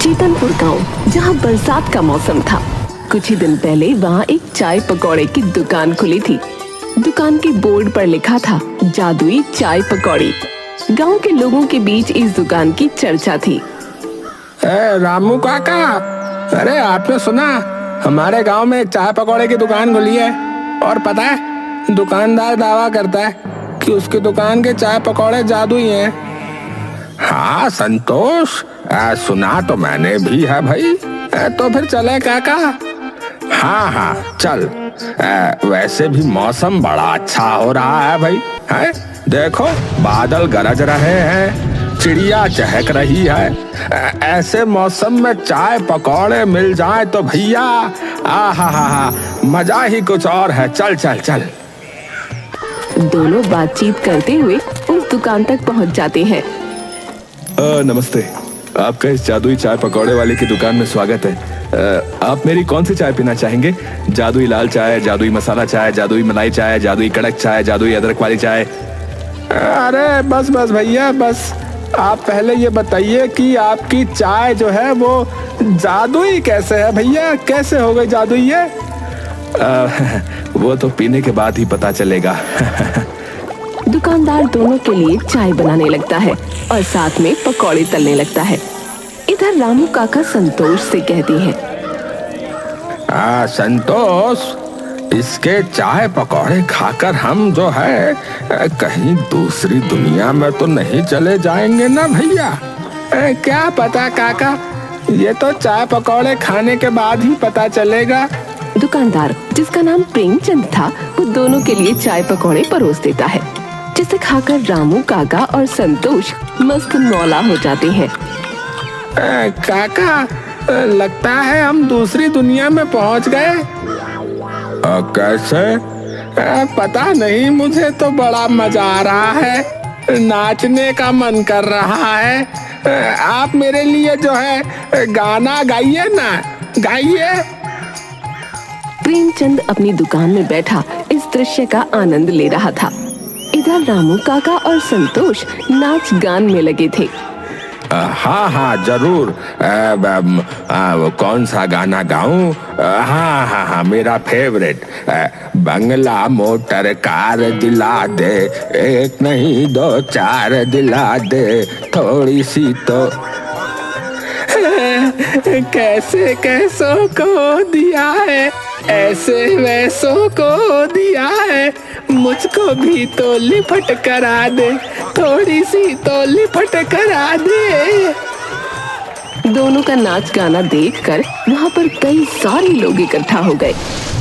चेतनपुर गांव, जहां बरसात का मौसम था। कुछ ही दिन पहले वहां एक चाय पकौड़े की दुकान खुली थी। दुकान के बोर्ड पर लिखा था जादुई चाय पकौड़ी। गांव के लोगों के बीच इस दुकान की चर्चा थी। रामू काका, अरे आपने सुना हमारे गांव में एक चाय पकौड़े की दुकान खुली है। और पता है दुकानदार दावा करता है कि उसकी दुकान के चाय पकौड़े जादुई हैं। हाँ संतोष, सुना तो मैंने भी है भाई। तो फिर चले काका। हाँ हाँ चल। वैसे भी मौसम बड़ा अच्छा हो रहा है भाई। है देखो बादल गरज रहे हैं, चिड़िया चहक रही है। ऐसे मौसम में चाय पकौड़े मिल जाए तो भैया आहा मजा ही कुछ और है। चल चल चल। दोनों बातचीत करते हुए उस दुकान तक पहुंच जाते हैं। नमस्ते, आपका इस जादुई चाय पकौड़े वाले की दुकान में स्वागत है। आप मेरी कौन सी चाय पीना चाहेंगे? जादुई लाल चाय, जादुई मसाला चाय, जादुई मलाई चाय, जादुई कड़क चाय, जादुई अदरक वाली चाय? अरे बस बस भैया बस, आप पहले ये बताइए कि आपकी चाय जो है वो जादुई कैसे है भैया? कैसे हो गई जादुई ये? वो तो पीने के बाद ही पता चलेगा। दुकानदार दोनों के लिए चाय बनाने लगता है और साथ में पकौड़े तलने लगता है। इधर रामू काका संतोष से कहते हैं, संतोष, इसके चाय पकौड़े खाकर हम जो है कहीं दूसरी दुनिया में तो नहीं चले जाएंगे ना भैया? क्या पता काका, ये तो चाय पकौड़े खाने के बाद ही पता चलेगा। दुकानदार, जिसका नाम प्रेमचंद था, वो दोनों के लिए चाय पकौड़े परोस देता है, जिसे खाकर रामू काका और संतोष मस्त मौला हो जाते हैं। काका, लगता है हम दूसरी दुनिया में पहुंच गए। कैसे? पता नहीं, मुझे तो बड़ा मजा आ रहा है, नाचने का मन कर रहा है। आप मेरे लिए जो है गाना गाइए ना, गाइए। प्रेमचंद अपनी दुकान में बैठा इस दृश्य का आनंद ले रहा था। इधर रामू काका और संतोष नाच गान में लगे थे। हाँ हाँ जरूर। कौन सा गाना गाऊं? हाँ, मेरा फेवरेट। बंगला मोटर कार दिला दे, एक नहीं दो चार दिला दे, थोड़ी सी तो। कैसे कैसों को दिया है, ऐसे वैसों को दिया है, मुझको भी तो लिपट करा दे, थोड़ी सी तो लिपट करा दे। दोनों का नाच गाना देखकर वहाँ पर कई सारे लोग इकट्ठा हो गए।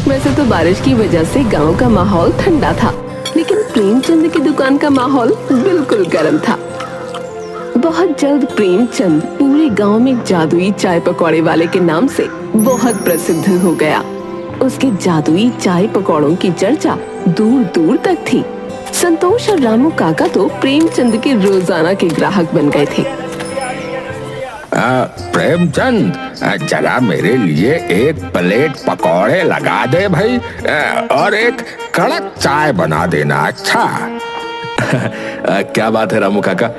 वैसे तो बारिश की वजह से गांव का माहौल ठंडा था, लेकिन प्रेमचंद की दुकान का माहौल बिल्कुल गर्म था। बहुत जल्द प्रेमचंद पूरे गांव में जादुई चाय पकौड़े वाले के नाम से बहुत प्रसिद्ध हो गया। उसके जादुई चाय पकौड़ों की चर्चा दूर दूर तक थी। संतोष और रामू काका तो प्रेमचंद के रोजाना के ग्राहक बन गए थे। प्रेमचंद, जरा मेरे लिए एक प्लेट पकौड़े लगा दे भाई, और एक कड़क चाय बना देना। अच्छा। क्या बात है रामू काका,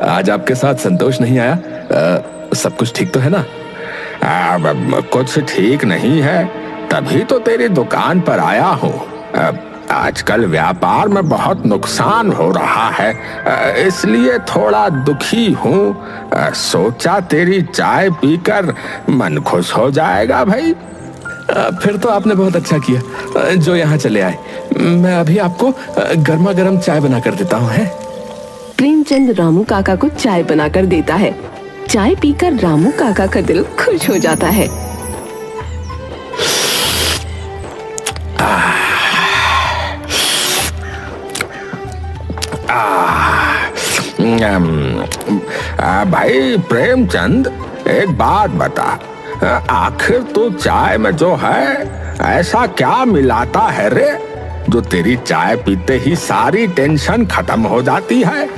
आज आपके साथ संतोष नहीं आया? सब कुछ ठीक तो है ना? कुछ ठीक नहीं है, तभी तो तेरी दुकान पर आया हूँ। आजकल व्यापार में बहुत नुकसान हो रहा है, इसलिए थोड़ा दुखी हूँ। सोचा तेरी चाय पीकर मन खुश हो जाएगा भाई। फिर तो आपने बहुत अच्छा किया जो यहाँ चले आए। मैं अभी आपको गर्मा गर्म चाय बना कर देता हूँ। प्रेमचंद रामू काका को चाय बनाकर देता है। चाय पीकर रामू काका का दिल खुश हो जाता है। भाई प्रेमचंद, एक बात बता, आखिर तू चाय में जो है ऐसा क्या मिलाता है रे, जो तेरी चाय पीते ही सारी टेंशन खत्म हो जाती है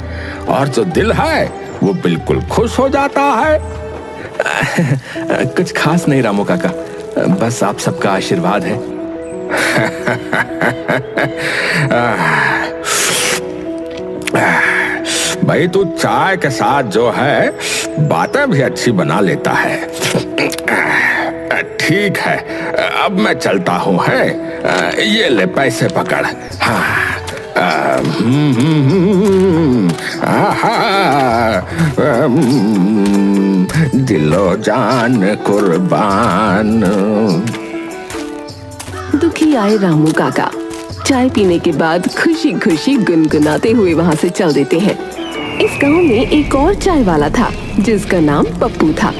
और जो दिल है वो बिल्कुल खुश हो जाता है? कुछ खास नहीं रामू काका, बस आप सबका आशीर्वाद है। भाई तू चाय के साथ जो है बातें भी अच्छी बना लेता है। ठीक है, अब मैं चलता हूँ। है, ये ले पैसे पकड़। हाँ, दिलो जान कुर्बान। दुखी आए रामू काका चाय पीने के बाद खुशी खुशी गुनगुनाते हुए वहाँ से चल देते हैं। इस गांव में एक और चाय वाला था जिसका नाम पप्पू था।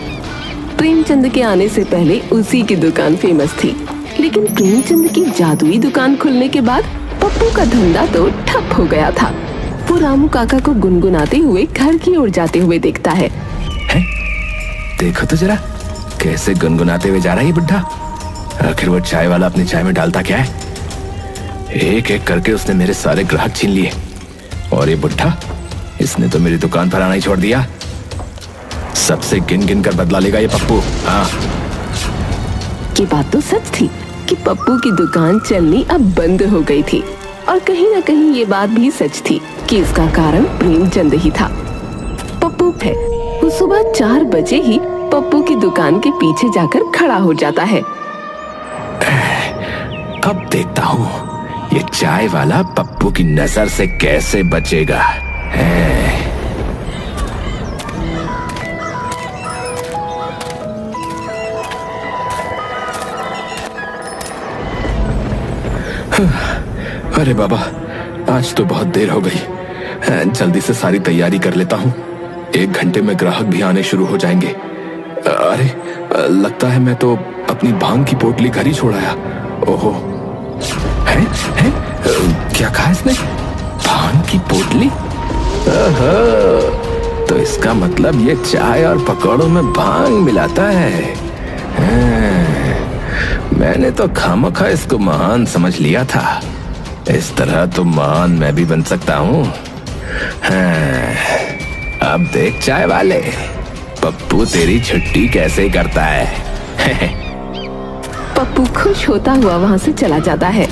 प्रेमचंद के आने से पहले उसी की दुकान फेमस थी, लेकिन प्रेमचंद की जादुई दुकान खुलने के बाद पप्पू का धंधा तो ठप हो गया था। वो रामू काका को गुनगुनाते हुए घर की ओर जाते हुए देखता है। देखो तो जरा कैसे गुनगुनाते हुए जा रहा है ये बुड्ढा। आखिर वो चाय वाला अपनी चाय में डालता क्या है? एक एक करके उसने मेरे सारे ग्राहक छीन लिए, और ये बुड्ढा, इसने तो मेरी दुकान पर आना ही छोड़ दिया। सबसे गिन गिन कर बदला लेगा ये पप्पू। हाँ, ये बात तो सच थी कि पप्पू की दुकान चलनी अब बंद हो गई थी, और कहीं न कहीं ये बात भी सच थी कि इसका कारण प्रेमचंद ही था। पप्पू है, वो सुबह 4 बजे ही पप्पू की दुकान के पीछे जाकर खड़ा हो जाता है। अब देखता हूँ ये चाय वाला पप्पू की नजर से कैसे बचेगा। अरे बाबा, आज तो बहुत देर हो गई। जल्दी से सारी तैयारी कर लेता हूँ। 1 घंटे में ग्राहक भी आने शुरू हो जाएंगे। अरे, लगता है मैं तो अपनी भांग की पोटली घर ही छोड़ आया। ओहो, है? क्या कहा इसने? भांग की पोटली? तो इसका मतलब ये चाय और पकौड़ों में भांग मिलाता है। मैंने तो खामखा इसको महान समझ लिया था। इस तरह तो महान मैं भी बन सकता हूँ। अब देख चाय वाले, पप्पू तेरी छुट्टी कैसे करता है। पप्पू खुश होता हुआ वहाँ से चला जाता है।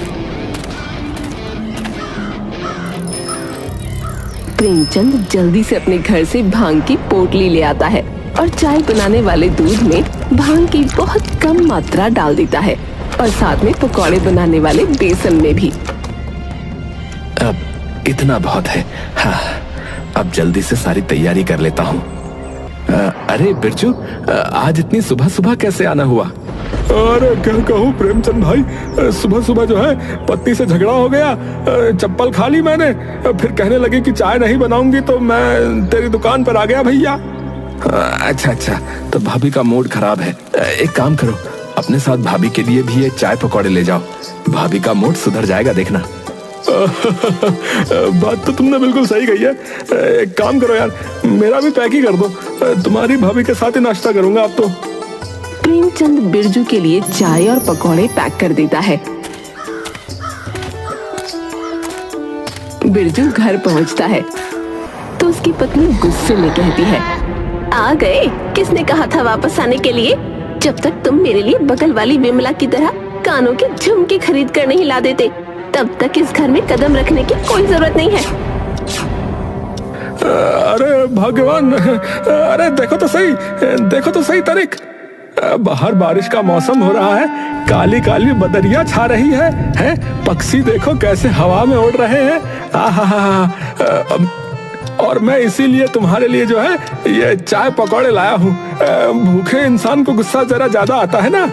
प्रेमचंद जल्दी से अपने घर से भांग की पोटली ले आता है और चाय बनाने वाले दूध में भांग की बहुत कम मात्रा डाल देता है, और साथ में पकौड़े बनाने वाले बेसन में भी। अब इतना बहुत है। हाँ, अब जल्दी से सारी तैयारी कर लेता हूँ। अरे बिरजू, आज इतनी सुबह सुबह कैसे आना हुआ? अरे क्या कहूँ प्रेमचंद भाई, सुबह सुबह जो है पत्नी से झगड़ा हो गया। चप्पल खा ली मैंने, फिर कहने लगी कि चाय नहीं बनाऊंगी, तो मैं तेरी दुकान पर आ गया भैया। अच्छा, तो भाभी का मूड खराब है। एक काम करो, अपने साथ भाभी के लिए भी ये चाय पकौड़े ले जाओ। भाभी का मूड सुधर जाएगा, देखना। बात तो तुमने बिल्कुल सही कही है। एक काम करो यार, मेरा भी पैक ही कर दो। तुम्हारी भाभी के साथ ही नाश्ता करूंगा अब तो। प्रेमचंद बिरजू के लिए चाय और पकौड़े पैक कर देता है। बिरजू घर पहुंचता है तो उसकी पत्नी गुस्से में कहती है, आ गए? किसने कहा था वापस आने के लिए? जब तक तुम मेरे लिए बगल वाली विमला की तरह कानों के झुमके खरीद कर नहीं ला देते, तब तक इस घर में कदम रखने की कोई जरूरत नहीं है। अरे भगवान, अरे देखो तो सही तरीक। बाहर बारिश का मौसम हो रहा है, काली काली बदरिया छा रही है? पक्षी देखो कैसे हवा में उड़ रहे हैं। और मैं इसीलिए तुम्हारे लिए जो है ये चाय पकौड़े लाया हूँ। भूखे इंसान को गुस्सा जरा ज्यादा आता है ना।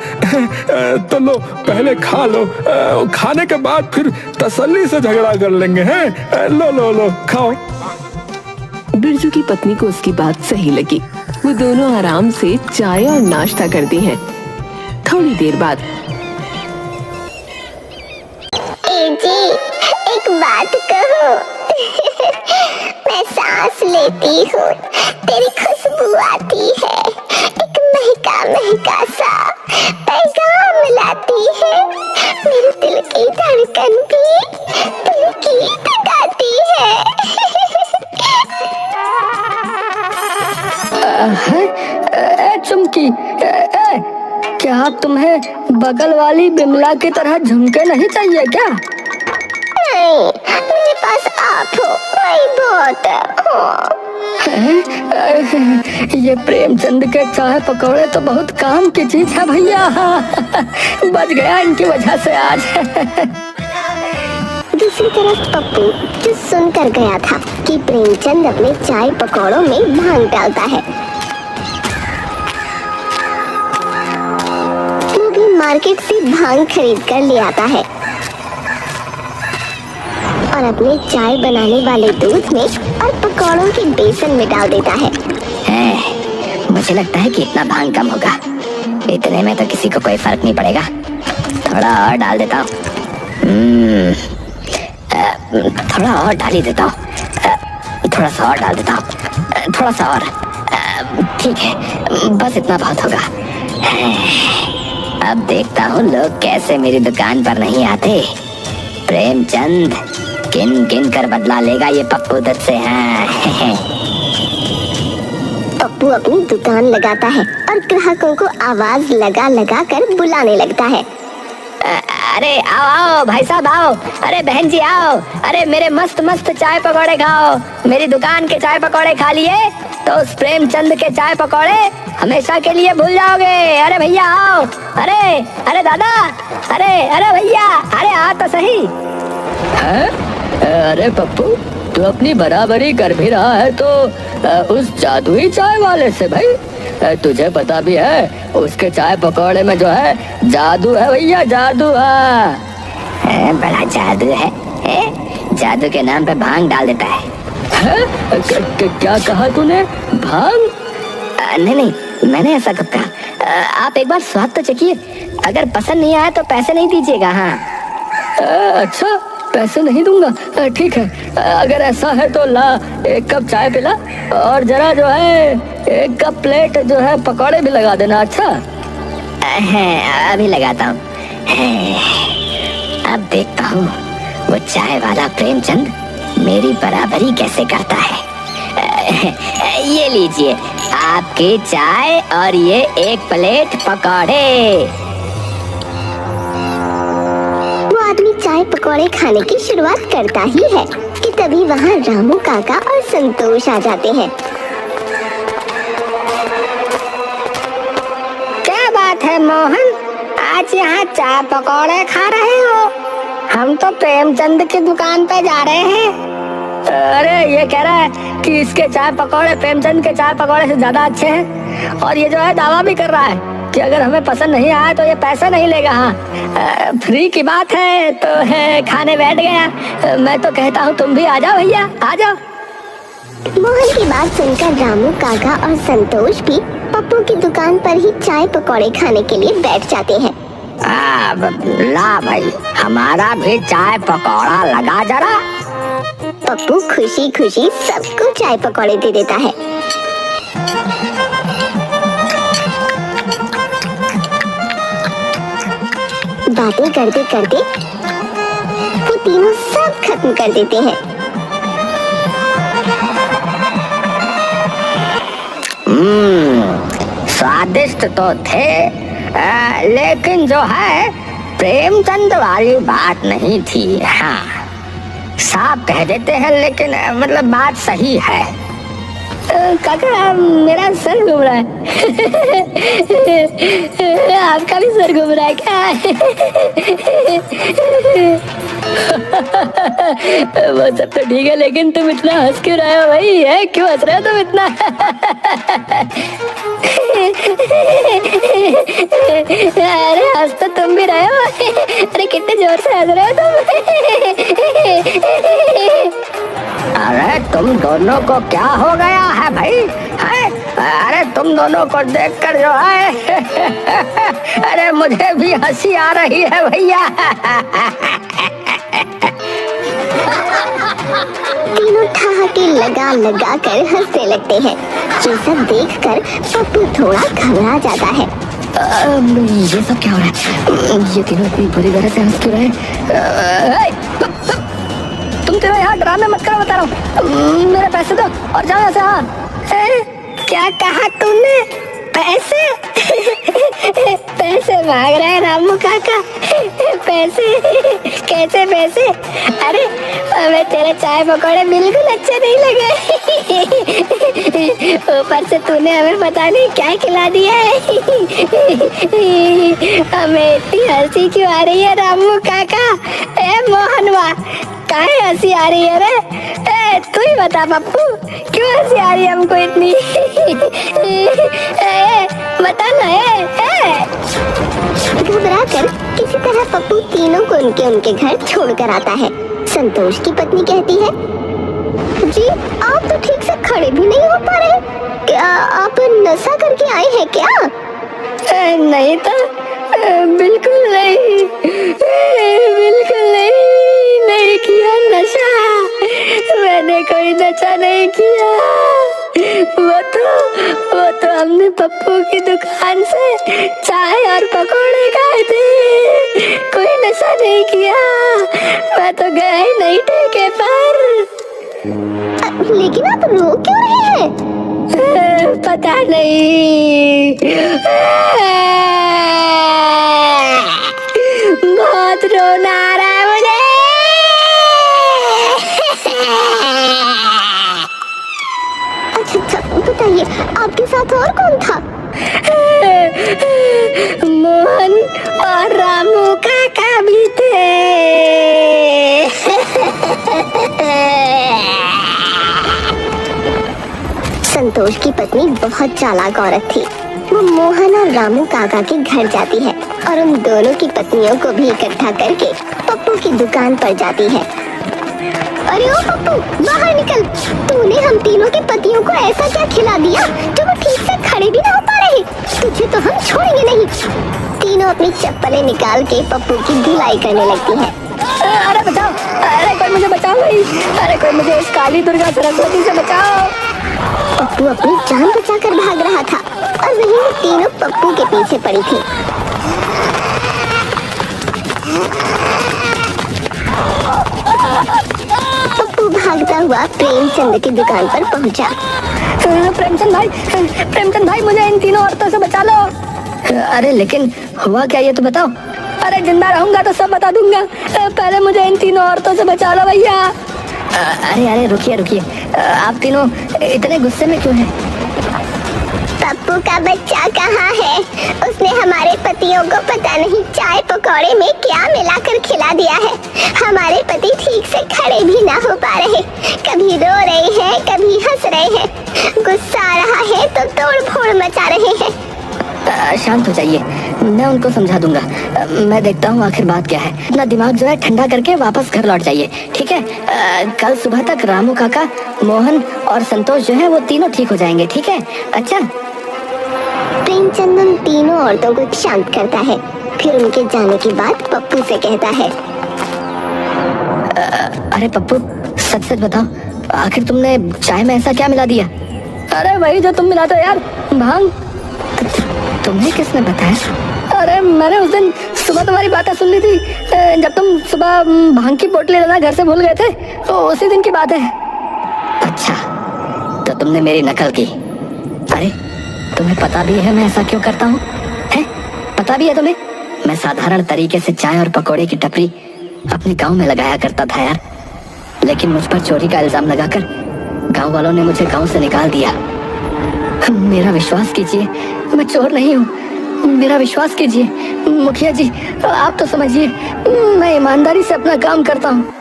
तो लो, पहले खा लो, खाने के बाद फिर तसल्ली से झगड़ा कर लेंगे। हैं? लो खाओ। बिरजू की पत्नी को उसकी बात सही लगी। वो दोनों आराम से चाय और नाश्ता करते हैं। थोड़ी देर बाद, जी एक बात कहूँ। मैं सांस लेती हूँ, तेरी खुशबू आती है, एक महका महका सा पैगाम लाती है। मेरे दिल की धड़कन भी दिल की धड़काती है। चुमकी, क्या तुम्हें बगल वाली बिमला की तरह झुमके नहीं चाहिए क्या? नहीं, मेरे पास आप हो, वही बहुत है। ये प्रेमचंद के चाय पकौड़े तो बहुत काम की चीज है भैया। बच गया इनकी वजह से आज। दूसरी तरफ पप्पू जो सुनकर गया था कि प्रेमचंद अपने चाय पकौड़ों में भांग डालता है, वो भी मार्केट से भांग खरीद कर ले आता है और अपने चाय बनाने वाले दूध में और पकौड़ों के बेसन में डाल देता है। मुझे लगता है कि इतना भांग कम होगा, इतने में तो किसी को कोई फर्क नहीं पड़ेगा। थोड़ा और डाल देता हूँ, थोड़ा और डाल ही देता हूँ, थोड़ा सा और डाल देता हूँ, थोड़ा सा और। ठीक है, बस इतना बहुत होगा। अब देखता हूँ लोग कैसे मेरी दुकान पर नहीं आते। प्रेमचंद किन किन कर बदला लेगा ये पप्पू दत्त से। पप्पू अपनी दुकान लगाता है और ग्राहकों को आवाज लगा लगा कर बुलाने लगता है। अरे आओ आओ भाई साहब आओ, अरे बहन जी आओ, अरे मेरे मस्त मस्त चाय पकौड़े खाओ। मेरी दुकान के चाय पकौड़े खा लिए तो उस प्रेमचंद के चाय पकौड़े हमेशा के लिए भूल जाओगे। अरे भैया आओ, अरे अरे दादा, अरे अरे भैया, अरे आ तो सही। अरे पप्पू, तू अपनी बराबरी कर भी रहा है तो उस जादुई चाय वाले से भाई। तुझे पता भी है उसके चाय पकौड़े में जो है जादू है भैया, जादू है। बड़ा जादू है, जादू के नाम पे भांग डाल देता है। क्या कहा तूने? भांग? नहीं नहीं, मैंने ऐसा कब कहा। आप एक बार स्वाद तो चखिए, अगर पसंद नहीं आया तो पैसे नहीं दीजिएगा। हाँ अच्छा, पैसे नहीं दूंगा। ठीक है, अगर ऐसा है तो ला एक कप चाय पिला और जरा जो है एक कप प्लेट जो है पकौड़े भी लगा देना। अच्छा अभी लगाता हूँ। अब देखता हूँ वो चाय वाला प्रेमचंद मेरी बराबरी कैसे करता है। ये लीजिए आपकी चाय और ये एक प्लेट पकौड़े। वो आदमी चाय पकौड़े खाने की शुरुआत करता ही है कि तभी वहाँ रामू काका और संतोष आ जाते हैं। क्या बात है मोहन, आज यहाँ चाय पकौड़े खा रहे हो? हम तो प्रेमचंद की दुकान पे जा रहे हैं। अरे ये कह रहा है कि इसके चाय पकौड़े प्रेमचंद के चाय पकौड़े से ज्यादा अच्छे हैं और ये जो है दावा भी कर रहा है कि अगर हमें पसंद नहीं आया तो ये पैसा नहीं लेगा। हाँ फ्री की बात है तो है, खाने बैठ गया। मैं तो कहता हूँ तुम भी आ जाओ भैया, आ जाओ। मोहन की बात सुनकर रामू काका और संतोष भी पप्पू की दुकान पर ही चाय पकौड़े खाने के लिए बैठ जाते हैं। ला भाई, हमारा भी चाय पकौड़ा लगा जरा। पप्पू खुशी खुशी सबको चाय पकौड़े दे देता है। बातें करते करते वो तीनों सब खत्म कर देते हैं। स्वादिष्ट तो थे, लेकिन जो है प्रेमचंद वाली बात नहीं थी। हाँ साफ कह देते हैं, लेकिन मतलब बात सही है। काका मेरा सर घूम रहा है। आपका भी सर घूम रहा है क्या? वो सब तो ठीक है, लेकिन तुम इतना हंस क्यों रहे हो भाई? है क्यों हंस रहे हो तुम इतना? अरे हंस तो तुम भी रहे हो। अरे कितने जोर से हंस रहे हो तुम? अरे तुम दोनों को क्या हो गया है भाई? है? अरे तुम दोनों को देखकर जो है अरे मुझे भी हंसी आ रही है भैया। तीनों ठहाके लगा लगा कर हंसने लगते हैं। ये सब देखकर पप्पू थोड़ा घबरा जाता है। ये सब क्या हो रहा है? ये तीनों इतनी बुरी तरह से हंस क्यों रहे हैं? तुम तेरा यहाँ ड्रामे मत करो, बता रहा हूँ। मेरे पैसे दो और जाओ यहाँ से। हाँ क्या कहा तूने? पैसे? पैसे मांग रहे हैं रामू काका? पैसे? कैसे पैसे? अरे हमें तेरे चाय पकौड़े बिल्कुल अच्छे नहीं लगे। ऊपर ऊपर से तूने हमें पता नहीं क्या खिला दिया है। हमें इतनी हंसी क्यों आ रही है रामू काका? ए मोहनवा, काहे हंसी आ रही है रे? ए तू ही बता पप्पू, क्यों हंसी आ रही है हमको इतनी? बता ना। घबरा कर किसी तरह पप्पू तीनों को उनके घर छोड़कर आता है। संतोष की पत्नी कहती है, जी आप तो ठीक से खड़े भी नहीं हो पा रहे, क्या आप नशा करके आए हैं क्या? नहीं तो, बिल्कुल नहीं, बिल्कुल नहीं किया नशा। मैंने कोई नशा नहीं किया। वो तो हमने पप्पू की दुकान से चाय और पकौड़े खाए थे, कोई नशा नहीं किया। मैं तो गया ही नहीं ठेके पर। लेकिन आप रो क्यों रहे हैं? पता नहीं, बहुत रोना आ रहा है मुझे। अच्छा, बताइए आपके साथ और कौन था? मोहन और रामू काका भी थे। संतोष की पत्नी बहुत चालाक औरत थी। वो मोहन और रामू काका के घर जाती है और उन दोनों की पत्नियों को भी इकट्ठा करके पप्पू की दुकान पर जाती है। अरे ओ पप्पू, बाहर निकल। तूने हम तीनों के पतियों को ऐसा क्या खिला दिया जो वो ठीक से खड़े भी ना हो पा रहे? तुझे तो हम छोड़ेंगे नहीं। तीनों अपनी चप्पलें निकाल के पप्पू की धुलाई करने लगती है। अरे बचाओ, अरे कोई मुझे बचाओ भाई, अरे कोई मुझे इस काली दुर्गा सरस्वती से बचाओ। पप्पू अपनी जान बचाकर भाग रहा था और वहीं वो तीनों पप्पू के पीछे पड़ी थी। पप्पू भागता हुआ प्रेमचंद की दुकान पर पहुंचा। प्रेमचंद भाई मुझे इन तीनों औरतों से बचा लो। अरे लेकिन हुआ क्या ये तो बताओ। अरे जिंदा रहूंगा तो सब बता दूंगा, पहले मुझे इन तीनों औरतों से बचा लो भैया। अरे रुकिए, आप तीनों इतने गुस्से में क्यों हैं? पप्पू का बच्चा कहाँ है? उसने हमारे पतियों को पता नहीं चाय पकौड़े में क्या मिलाकर खिला दिया है। हमारे पति ठीक से खड़े भी ना हो पा रहे, कभी रो रहे हैं, कभी हंस रहे हैं, गुस्सा आ रहा है तो तोड़ फोड़ मचा रहे हैं। शांत हो जाइए, मैं उनको समझा दूंगा। मैं देखता हूँ आखिर बात क्या है। अपना दिमाग जो है ठंडा करके वापस घर लौट जाइए, ठीक है? कल सुबह तक रामू काका, मोहन और संतोष जो है वो तीनों ठीक हो जाएंगे, ठीक है? अच्छा। प्रेमचंद उन तीनों औरतों को शांत करता है, फिर उनके जाने के बाद पप्पू से कहता है, अरे पप्पू सच बताओ, आखिर तुमने चाय में ऐसा क्या मिला दिया? अरे वही जो तुम मिलाते हो यार, भांग। तुम्हें किसने बताया? अरे मैंने उस दिन सुबह तुम्हारी बातें सुन ली थी, जब तुम सुबह भांग की बोतलें लेना घर से भूल गए थे, तो उसी दिन की बात है। अच्छा, तो तुमने मेरी नकल की। अरे तुम्हें पता भी है मैं ऐसा क्यों करता हूँ? है पता भी है तुम्हें? मैं साधारण तरीके से चाय और पकौड़े की टपरी अपने गांव में लगाया करता था यार, लेकिन मुझ पर चोरी का इल्जाम लगाकर गांव वालों ने मुझे गांव से निकाल दिया। मेरा विश्वास कीजिए, मैं चोर नहीं हूँ, मेरा विश्वास कीजिए। मुखिया जी आप तो समझिए, मैं ईमानदारी से अपना काम करता हूँ।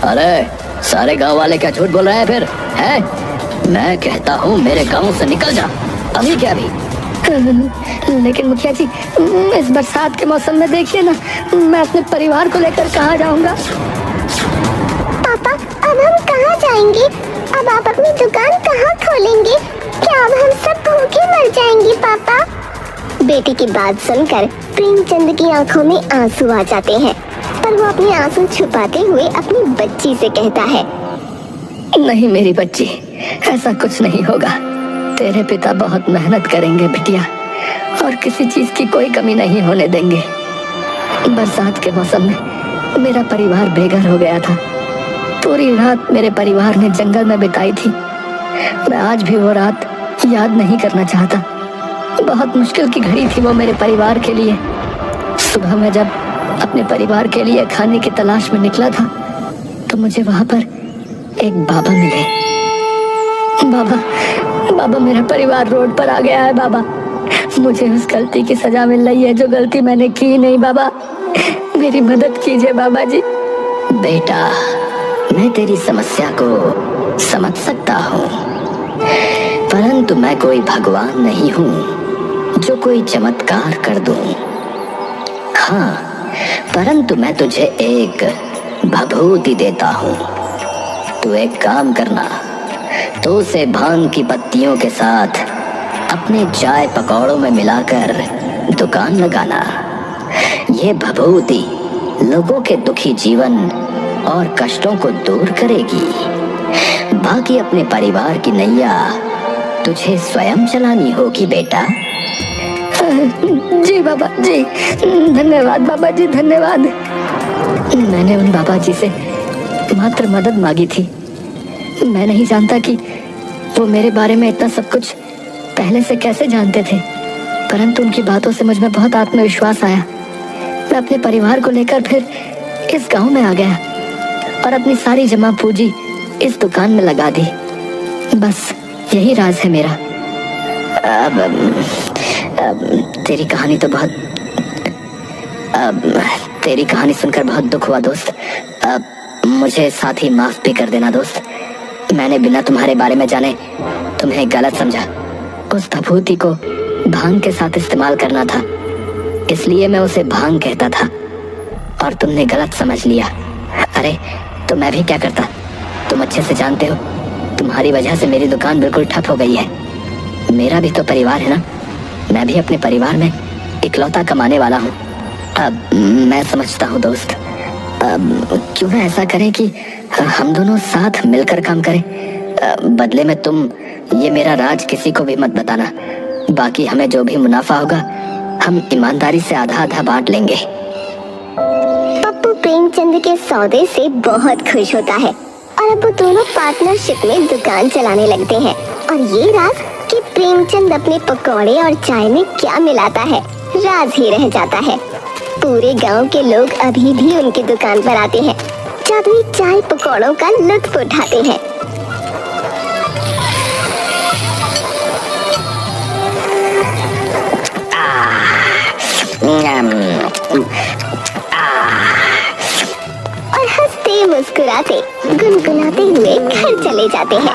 अरे सारे गांव वाले क्या झूठ बोल रहे हैं फिर? है मैं कहता हूँ मेरे गांव से निकल जा, अभी क्या अभी। लेकिन मुखिया जी इस बरसात के मौसम में देखिए ना, मैं अपने परिवार को लेकर कहाँ जाऊँगा? पापा अब हम कहाँ जाएंगे? अब आप अपनी दुकान कहाँ खोलेंगे? क्या अब हम सब भूखे मर जाएंगे पापा? बेटी की बात सुनकर प्रेमचंद की आंखों में आंसू आ जाते हैं, पर वो अपने आंसू छुपाते हुए अपनी बच्ची से कहता है, नहीं मेरी बच्ची, ऐसा कुछ नहीं होगा। तेरे पिता बहुत मेहनत करेंगे बिटिया, और किसी चीज की कोई कमी नहीं होने देंगे। बरसात के मौसम में मेरा परिवार बेघर हो गया था, पूरी रात मेरे परिवार ने जंगल में बिताई थी। मैं आज भी वो रात याद नहीं करना चाहता। बहुत मुश्किल की घड़ी थी वो मेरे परिवार के लिए। सुबह में जब अपने परिवार के लिए खाने की तलाश में निकला था, तो मुझे वहां पर एक बाबा मिले। बाबा बाबा मेरा परिवार रोड पर आ गया है बाबा। मुझे उस गलती की सजा मिल रही है जो गलती मैंने की नहीं बाबा। मेरी मदद कीजिए बाबा जी। बेटा, मैं तेरी समस्या को समझ सकता हूँ, परंतु मैं कोई भगवान नहीं हूँ जो कोई चमत्कार कर दूं। हाँ, परंतु मैं तुझे एक भभूति देता हूँ। तू एक काम करना, तो उसे भांग की पत्तियों के साथ अपने चाय पकौड़ों में मिलाकर दुकान लगाना। ये भभूति लोगों के दुखी जीवन और कष्टों को दूर करेगी। बाकी अपने परिवार की नैया तुझे स्वयं चलानी होगी बेटा। जी बाबा जी, धन्यवाद बाबा जी, धन्यवाद। मैंने उन बाबा जी से मात्र मदद मांगी थी। मैं नहीं जानता कि वो मेरे बारे में इतना सब कुछ पहले से कैसे जानते थे, परंतु उनकी बातों से मुझ में बहुत आत्मविश्वास आया। मैं अपने परिवार को लेकर फिर इस गांव में आ गया और अपनी सारी जमा पूंजी इस दुकान में लगा दी। बस यही राज है मेरा। तेरी कहानी तो बहुत तेरी कहानी सुनकर बहुत दुख हुआ दोस्त। मुझे साथ ही माफ भी कर देना दोस्त। मैंने बिना तुम्हारे बारे में जाने तुम्हें गलत समझा। उस भभूति को भांग के साथ इस्तेमाल करना था, इसलिए मैं उसे भांग कहता था और तुमने गलत समझ लिया। अरे तो मैं भी क्या करता, तुम अच्छे से जानते हो। तुम्हारी वजह से मेरी दुकान बिल्कुल ठप हो गई है। मेरा भी तो परिवार है ना, मैं भी अपने परिवार में इकलौता कमाने वाला हूँ। अब मैं समझता हूँ दोस्त, क्यों ना ऐसा करें कि हम दोनों साथ मिलकर काम करें। बदले में तुम ये मेरा राज किसी को भी मत बताना। बाकी हमें जो भी मुनाफा होगा हम ईमानदारी से आधा आधा बांट लेंगे। पप्पू प्रेमचंद के सौदे से बहुत खुश होता है और अब वो दोनों पार्टनरशिप में दुकान चलाने लगते हैं। और ये राज कि प्रेमचंद अपने पकौड़े और चाय में क्या मिलाता है, राज ही रह जाता है। पूरे गांव के लोग अभी भी उनकी दुकान पर आते हैं, जादुई चाय पकौड़ों का लुत्फ उठाते हैं। और हंसते मुस्कुराते गुनगुनाते हुए घर चले जाते हैं।